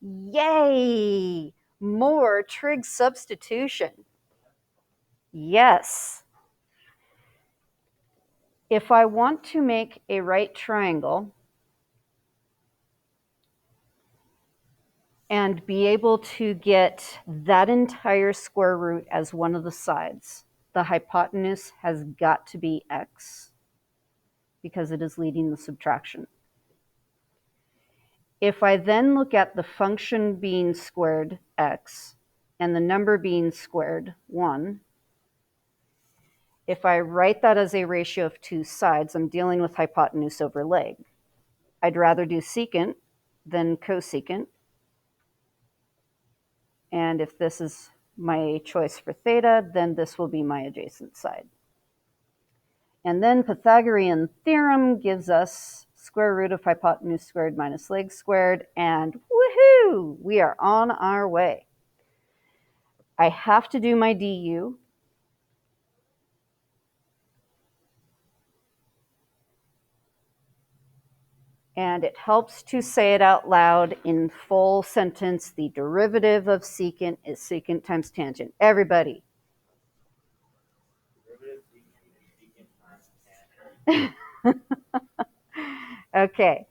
Yay! More trig substitution. Yes. If I want to make a right triangle and be able to get that entire square root as one of the sides, the hypotenuse has got to be x because it is leading the subtraction. If I then look at the function being squared x and the number being squared 1, if I write that as a ratio of two sides, I'm dealing with hypotenuse over leg. I'd rather do secant than cosecant. And if this is my choice for theta, then this will be my adjacent side. And then Pythagorean theorem gives us square root of hypotenuse squared minus leg squared, and woohoo, we are on our way. I have to do my du. And it helps to say it out loud in full sentence. The derivative of secant is secant times tangent. Everybody. Okay.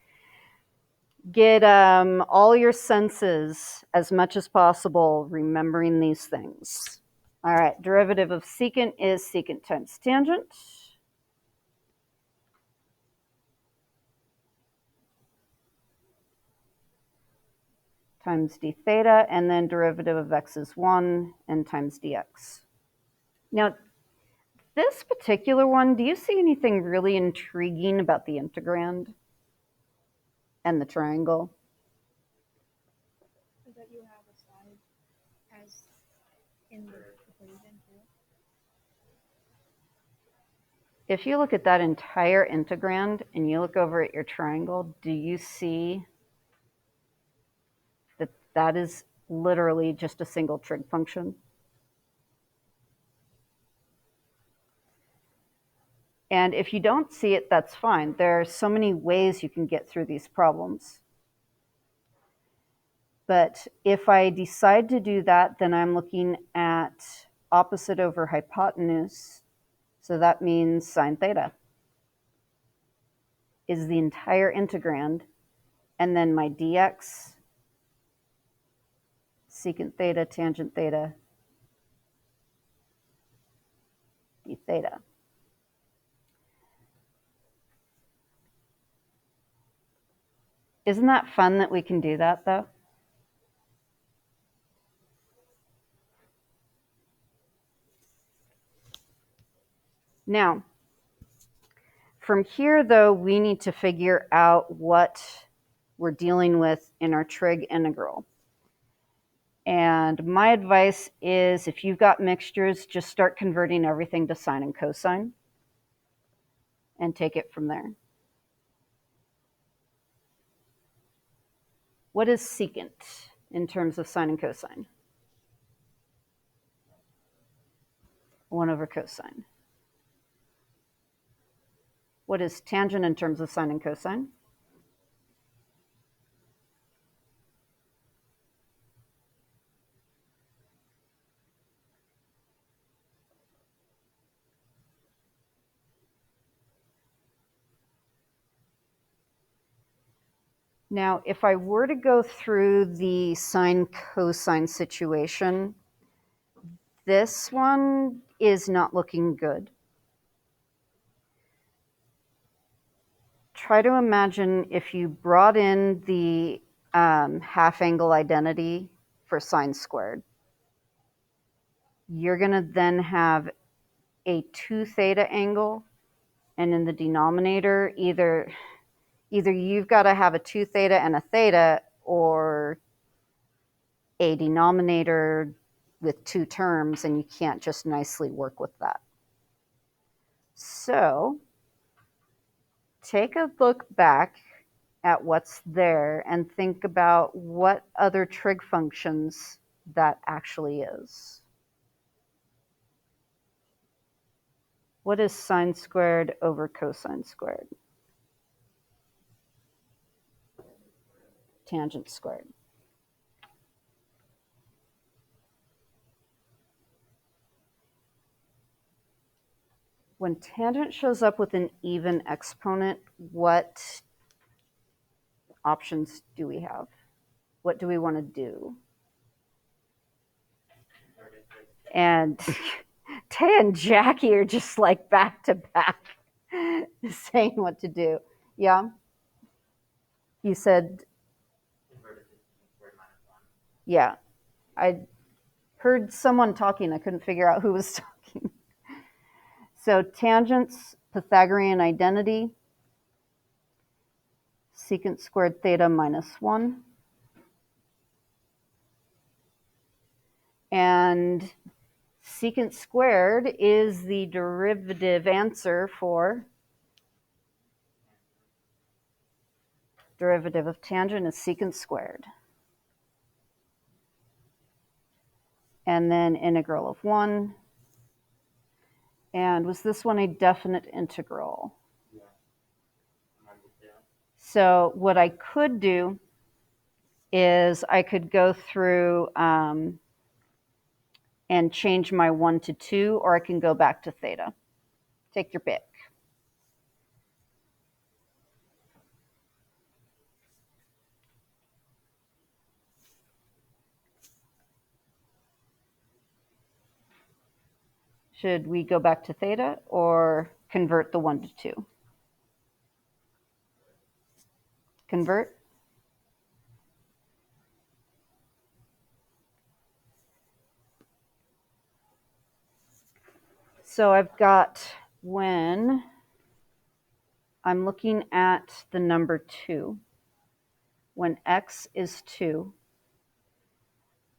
Get all your senses as much as possible remembering these things. All right, derivative of secant is secant times tangent. Times d theta, and then derivative of x is 1, and times dx. Now, this particular one, do you see anything really intriguing about the integrand and the triangle? That you have a side as in the equation too. If you look at that entire integrand and you look over at your triangle, do you see that that is literally just a single trig function? And if you don't see it, that's fine. There are so many ways you can get through these problems. But if I decide to do that, then I'm looking at opposite over hypotenuse. So that means sine theta is the entire integrand. And then my dx, secant theta, tangent theta, d theta. Isn't that fun that we can do that, though? Now, from here, though, we need to figure out what we're dealing with in our trig integral. And my advice is if you've got mixtures, just start converting everything to sine and cosine and take it from there. What is secant in terms of sine and cosine? 1 over cosine. What is tangent in terms of sine and cosine? Now, if I were to go through the sine-cosine situation, this one is not looking good. Try to imagine if you brought in the half-angle identity for sine squared. You're going to then have a 2 theta angle, and in the denominator, either you've got to have a 2 theta and a theta, or a denominator with 2 terms, and you can't just nicely work with that. So take a look back at what's there and think about what other trig functions that actually is. What is sine squared over cosine squared? Tangent squared. When tangent shows up with an even exponent, what options do we have? What do we want to do? And Tay and Jackie are just like back to back saying what to do. Yeah? You said, yeah. I heard someone talking. I couldn't figure out who was talking. So tangents, Pythagorean identity, secant squared theta minus 1. And secant squared is the derivative answer for derivative of tangent is secant squared. And then integral of 1. And was this one a definite integral? Yeah. So what I could do is I could go through and change my 1 to 2, or I can go back to theta. Take your pick. Should we go back to theta or convert the 1 to 2? Convert. So I've got, when I'm looking at the number 2, when x is 2,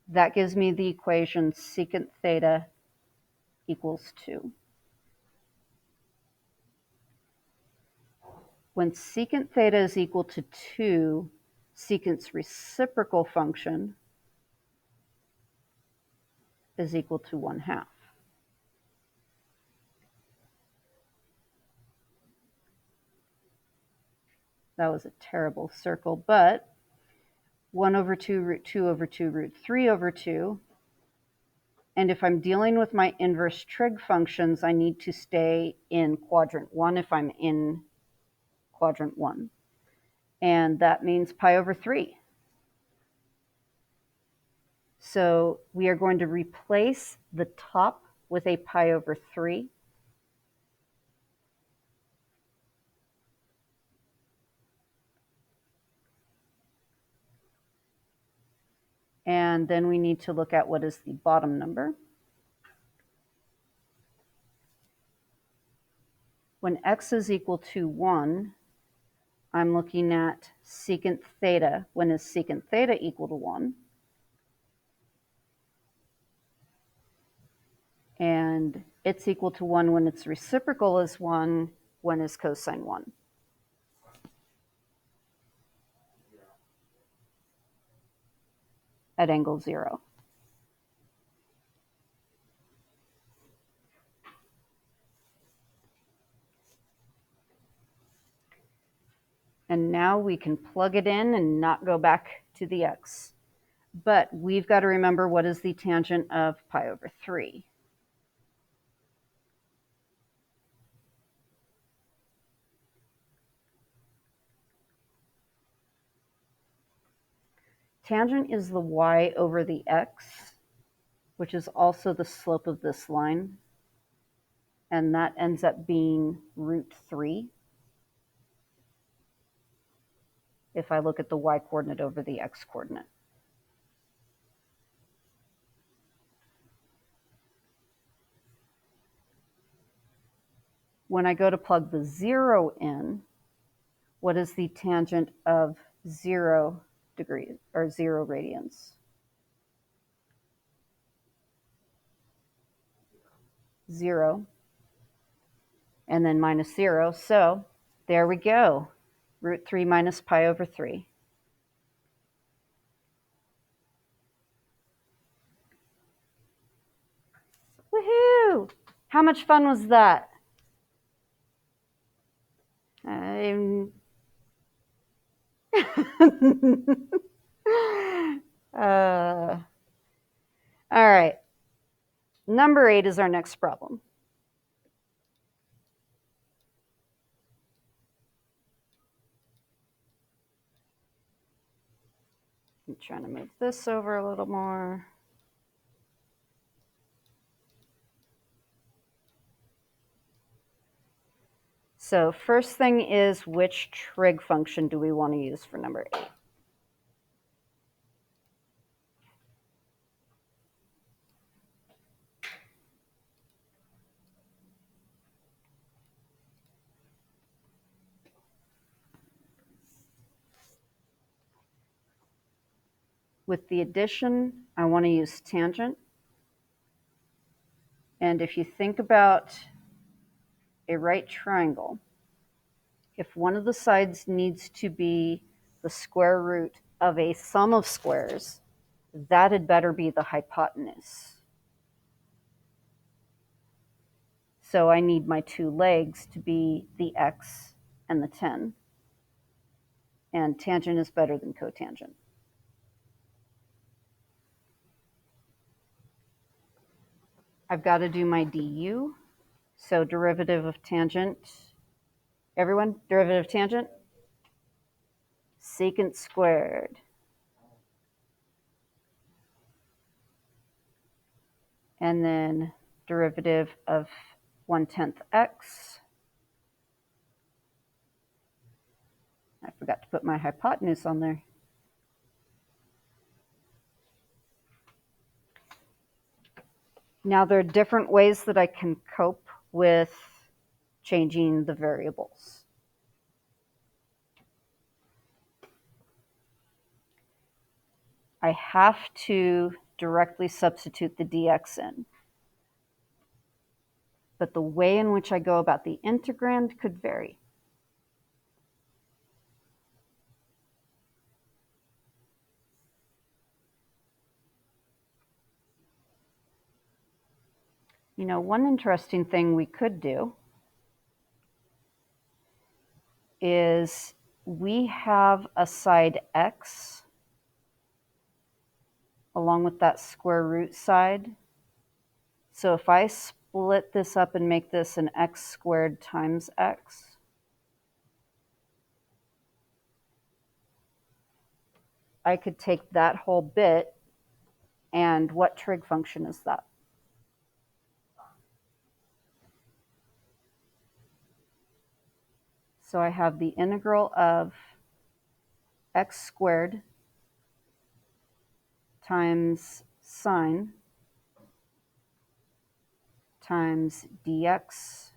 that gives me the equation secant theta equals 2. When secant theta is equal to 2, secant's reciprocal function is equal to 1/2. That was a terrible circle, but 1 over 2 root 2 over 2 root 3 over 2. And if I'm dealing with my inverse trig functions, I need to stay in quadrant 1 if I'm in quadrant 1. And that means pi over 3. So we are going to replace the top with a pi over 3. And then we need to look at what is the bottom number. When x is equal to 1, I'm looking at secant theta. When is secant theta equal to 1? And it's equal to 1 when its reciprocal is 1, when is cosine 1? At angle 0. And now we can plug it in and not go back to the x. But we've got to remember, what is the tangent of pi over 3? Tangent is the y over the x, which is also the slope of this line. And that ends up being root 3. If I look at the y coordinate over the x coordinate. When I go to plug the 0 in, what is the tangent of 0 degrees or 0 radians? 0. And then minus 0. So there we go. Root 3 minus pi over 3. Woohoo! How much fun was that? All right. Number 8 is our next problem. I'm trying to move this over a little more. So first thing is, which trig function do we want to use for number 8? With the addition, I want to use tangent. And if you think about a right triangle, if one of the sides needs to be the square root of a sum of squares, that had better be the hypotenuse. So I need my two legs to be the x and the 10. And tangent is better than cotangent. I've got to do my du. So derivative of tangent. Everyone, derivative of tangent? Secant squared. And then derivative of 1/10 x. I forgot to put my hypotenuse on there. Now there are different ways that I can cope with changing the variables. I have to directly substitute the dx in. But the way in which I go about the integrand could vary. You know, one interesting thing we could do is we have a side x along with that square root side. So if I split this up and make this an x squared times x, I could take that whole bit, and what trig function is that? So I have the integral of x squared times sine times dx.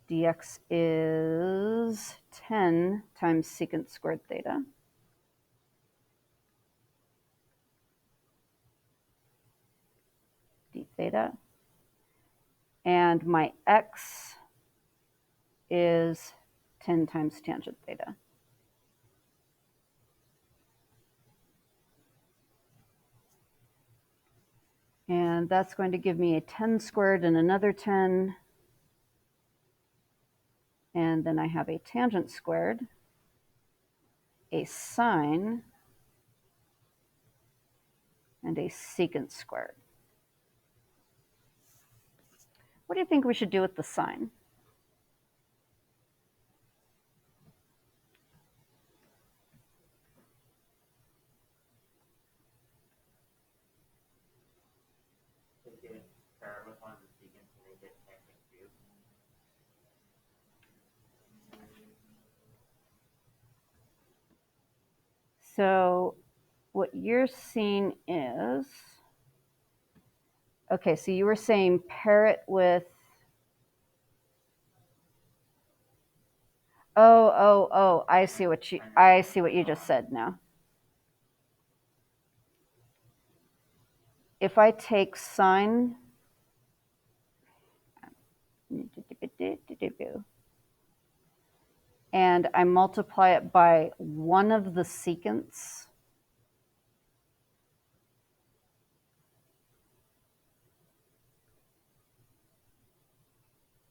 Dx is 10 times secant squared theta. D theta. And my x is 10 times tangent theta. And that's going to give me a 10 squared and another 10. And then I have a tangent squared, a sine, and a secant squared. What do you think we should do with the sine? So what you're seeing is, okay, so you were saying pair it with, I see what you just said now. If I take sine and I multiply it by one of the secants,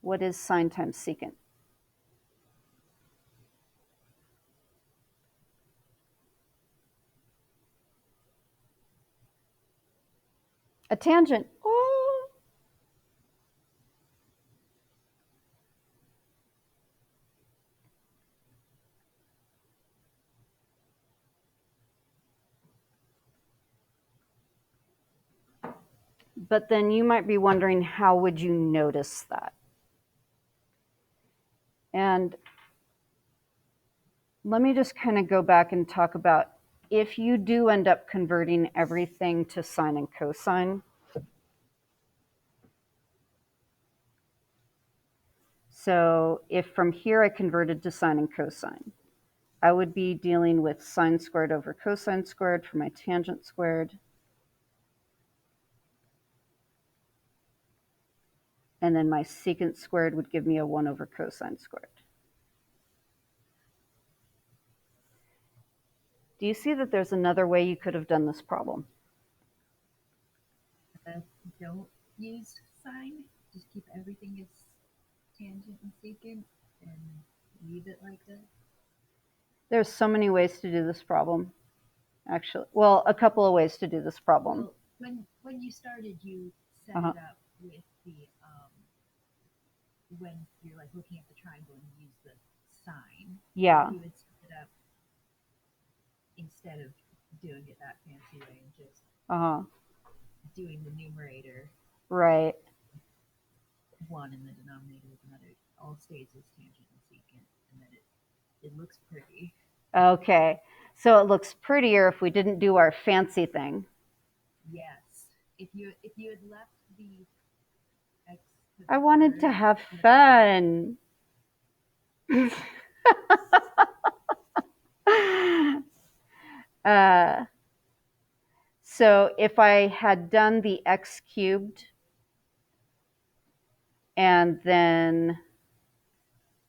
what is sine times secant? A tangent. Oh. But then you might be wondering, how would you notice that? And let me just kind of go back and talk about if you do end up converting everything to sine and cosine. So if from here I converted to sine and cosine, I would be dealing with sine squared over cosine squared for my tangent squared. And then my secant squared would give me a 1 over cosine squared. Do you see that there's another way you could have done this problem? Don't use sine. Just keep everything as tangent and secant and leave it like that. There's so many ways to do this problem, actually. Well, a couple of ways to do this problem. Well, when you started, you set it up with the when you're like looking at the triangle and you use the sine. Yeah. You would set it up instead of doing it that fancy way and just doing the numerator. Right. 1 in the denominator with another. All stays as tangent and secant, and then it looks pretty. Okay. So it looks prettier if we didn't do our fancy thing. Yes. If you had left the x to the I wanted third, to have fun. So if I had done the x cubed and then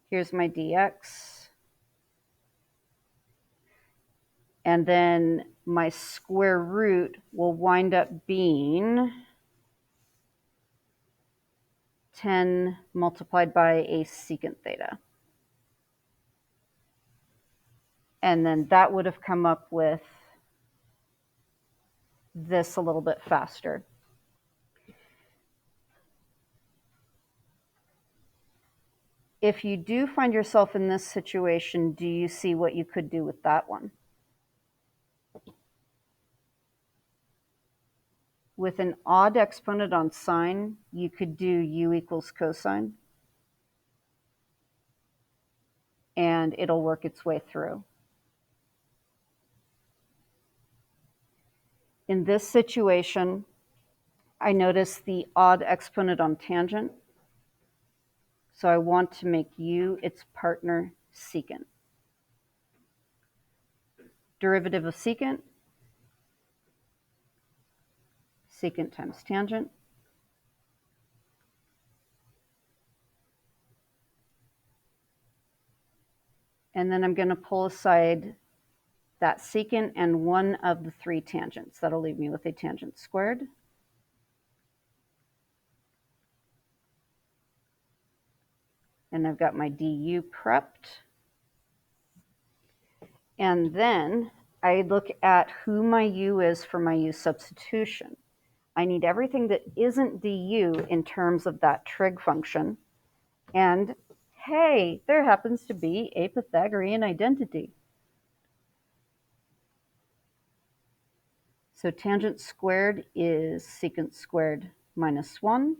here's my dx, and then my square root will wind up being 10 multiplied by a secant theta. And then that would have come up with this a little bit faster. If you do find yourself in this situation, do you see what you could do with that one? With an odd exponent on sine, you could do u equals cosine, and it'll work its way through. In this situation, I notice the odd exponent on tangent, so I want to make u its partner secant. Derivative of secant, secant times tangent. And then I'm going to pull aside that secant and one of the 3 tangents. That'll leave me with a tangent squared. And I've got my du prepped. And then I look at who my u is for my u substitution. I need everything that isn't du in terms of that trig function. And hey, there happens to be a Pythagorean identity. So tangent squared is secant squared minus 1.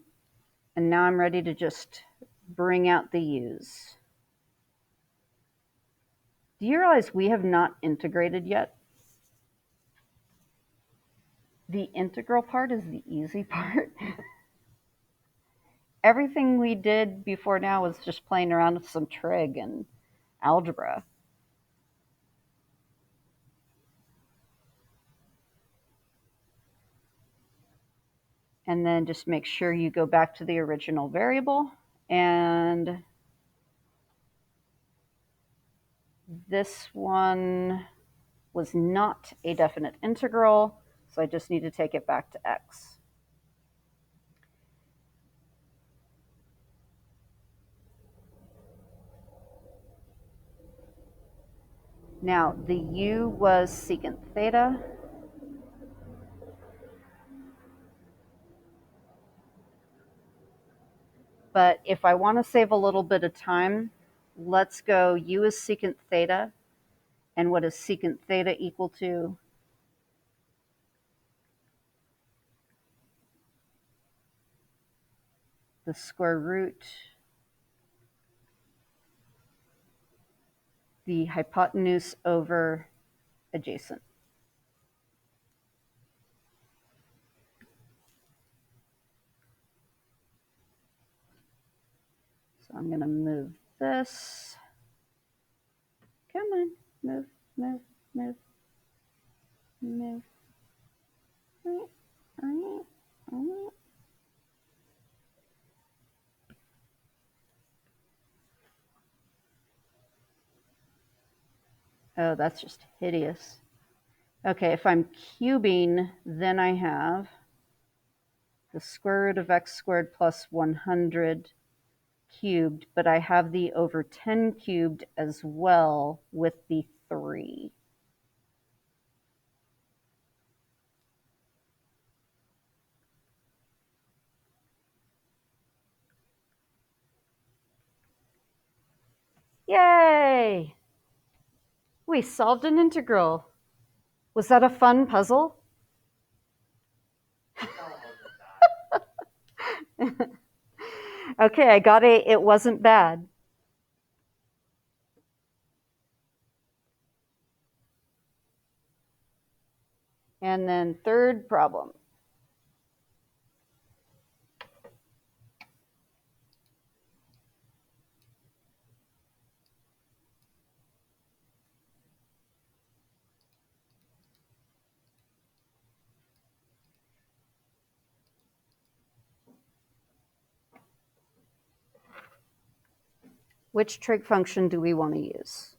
And now I'm ready to just bring out the u's. Do you realize we have not integrated yet? The integral part is the easy part. Everything we did before now was just playing around with some trig and algebra. And then just make sure you go back to the original variable. And this one was not a definite integral, so I just need to take it back to x. Now, the u was secant theta. But if I want to save a little bit of time, let's go u is secant theta. And what is secant theta equal to? the square root, the hypotenuse over adjacent. So I'm going to move this. Come on, move, move, move, move. Oh, that's just hideous. Okay, if I'm cubing, then I have the square root of x squared plus 100 cubed, but I have the over 10 cubed as well with the 3. Yay! We solved an integral. Was that a fun puzzle? Okay, I got a, it wasn't bad. And then third problem. Which trig function do we want to use?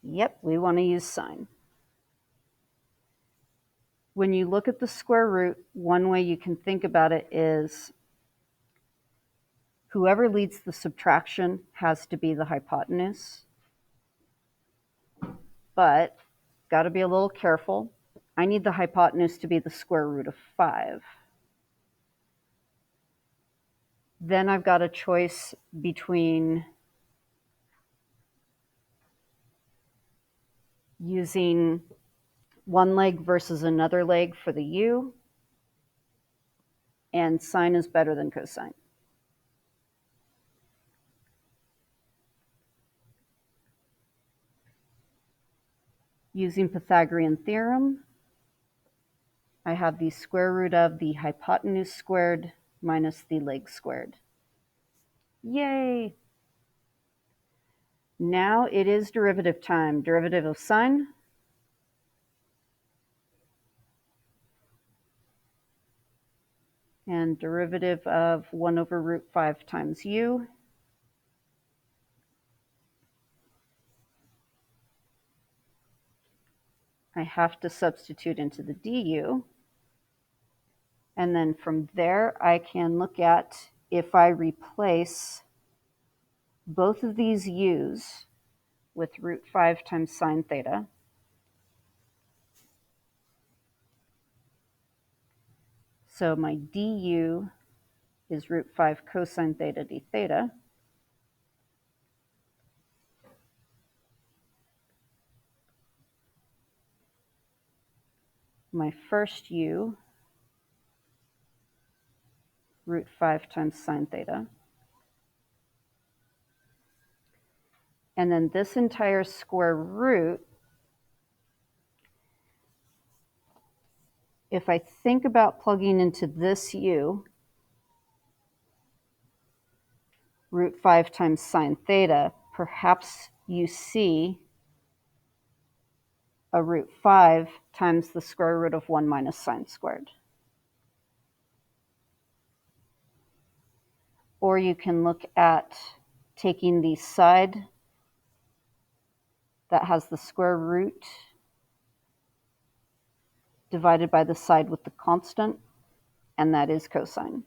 Yep, we want to use sine. When you look at the square root, one way you can think about it is whoever leads the subtraction has to be the hypotenuse. But got to be a little careful. I need the hypotenuse to be the square root of 5. Then I've got a choice between using one leg versus another leg for the u, and sine is better than cosine. Using Pythagorean theorem, I have the square root of the hypotenuse squared minus the leg squared. Yay! Now it is derivative time. Derivative of sine. And derivative of 1 over root 5 times u. I have to substitute into the du. And then from there, I can look at if I replace both of these u's with root 5 times sine theta. So my du is root 5 cosine theta d theta. My first u, root 5 times sine theta. And then this entire square root, if I think about plugging into this u, root 5 times sine theta, perhaps you see a root 5 times the square root of 1 minus sine squared. Or you can look at taking the side that has the square root divided by the side with the constant, and that is cosine.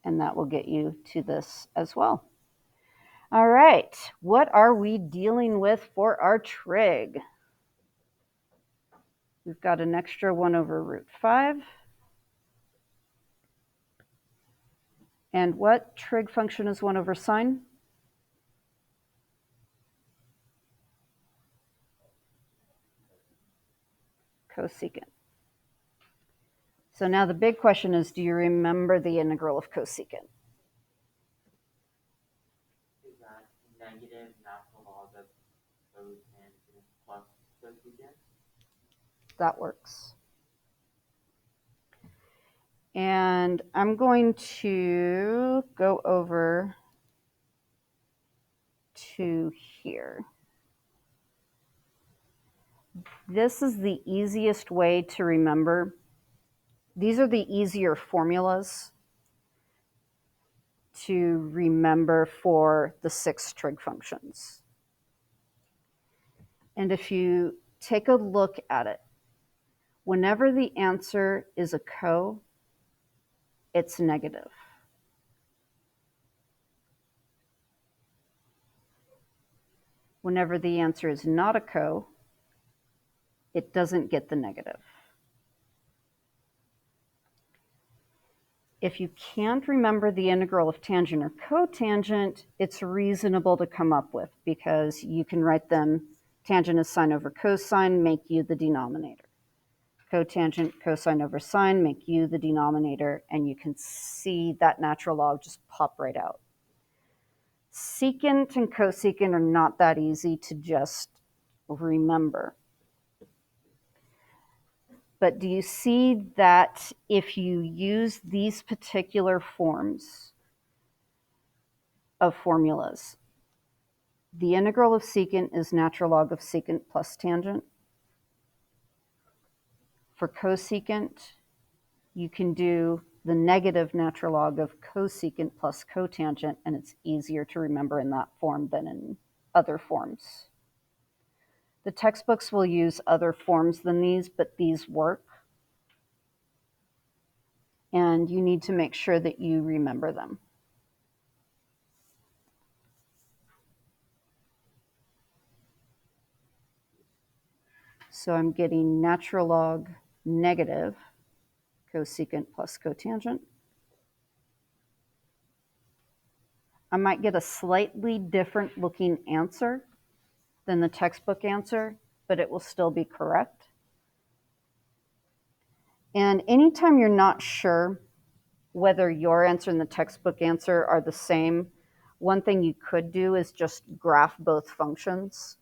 And that will get you to this as well. All right, what are we dealing with for our trig? We've got an extra 1 over root 5. And what trig function is 1 over sine? cosecant. So now the big question is, do you remember the integral of cosecant? Is that negative natural log of cotangent plus cosecant? That works. And I'm going to go over to here. This is the easiest way to remember. These are the easier formulas to remember for the 6 trig functions. And if you take a look at it, whenever the answer is a co, it's negative. Whenever the answer is not a co, it doesn't get the negative. If you can't remember the integral of tangent or cotangent, it's reasonable to come up with, because you can write them tangent is sine over cosine, make u the denominator. Cotangent, cosine over sine, make u the denominator, and you can see that natural log just pop right out. Secant and cosecant are not that easy to just remember. But do you see that if you use these particular forms of formulas, the integral of secant is natural log of secant plus tangent. For cosecant, you can do the negative natural log of cosecant plus cotangent, and it's easier to remember in that form than in other forms. The textbooks will use other forms than these, but these work. And you need to make sure that you remember them. So I'm getting natural log negative cosecant plus cotangent. I might get a slightly different looking answer than the textbook answer, but it will still be correct. And anytime you're not sure whether your answer and the textbook answer are the same, one thing you could do is just graph both functions.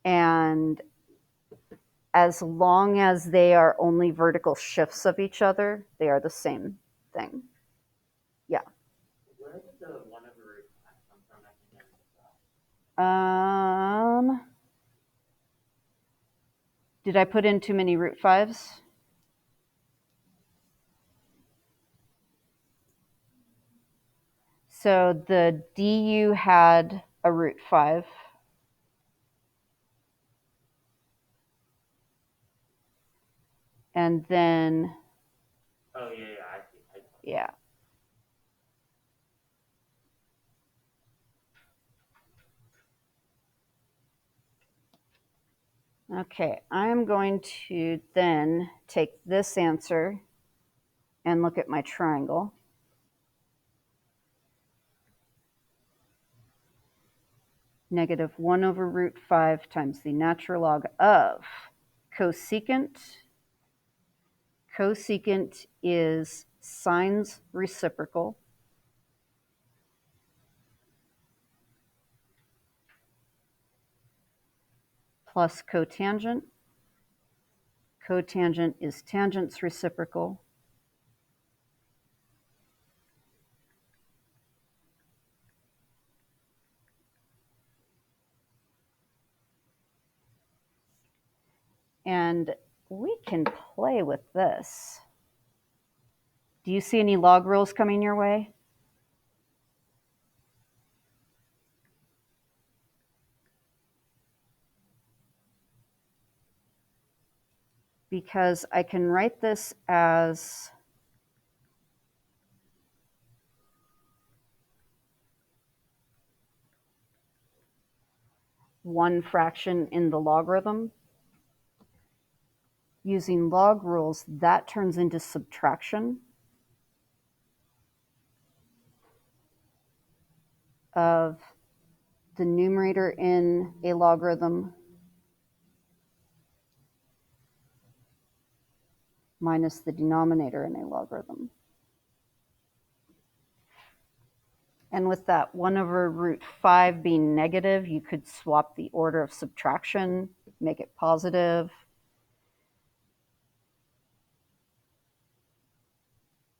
And as long as they are only vertical shifts of each other, they are the same thing. Yeah. Where did the 1 over root 5 come from? I think I missed that. Did I put in too many root 5s? So the du had a root 5. And then, Oh, yeah, I see. Yeah. Okay, I'm going to then take this answer and look at my triangle. Negative 1 over root 5 times the natural log of cosecant. Cosecant is sine's reciprocal plus cotangent. Cotangent is tangent's reciprocal and we can play with this. Do you see any log rules coming your way? Because I can write this as one fraction in the logarithm. Using log rules, that turns into subtraction of the numerator in a logarithm minus the denominator in a logarithm. And with that 1 over root 5 being negative, you could swap the order of subtraction, make it positive.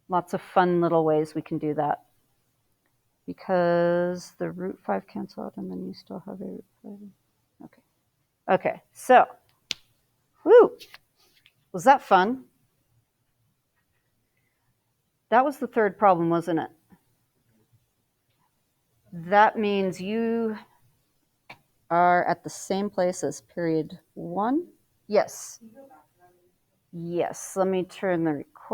Lots of fun little ways we can do that. Because the root 5 cancel out and then you still have a root 5. Okay. Okay, so, woo, was that fun? That was the third problem, wasn't it? That means you are at the same place as period 1. Yes. Yes, let me turn the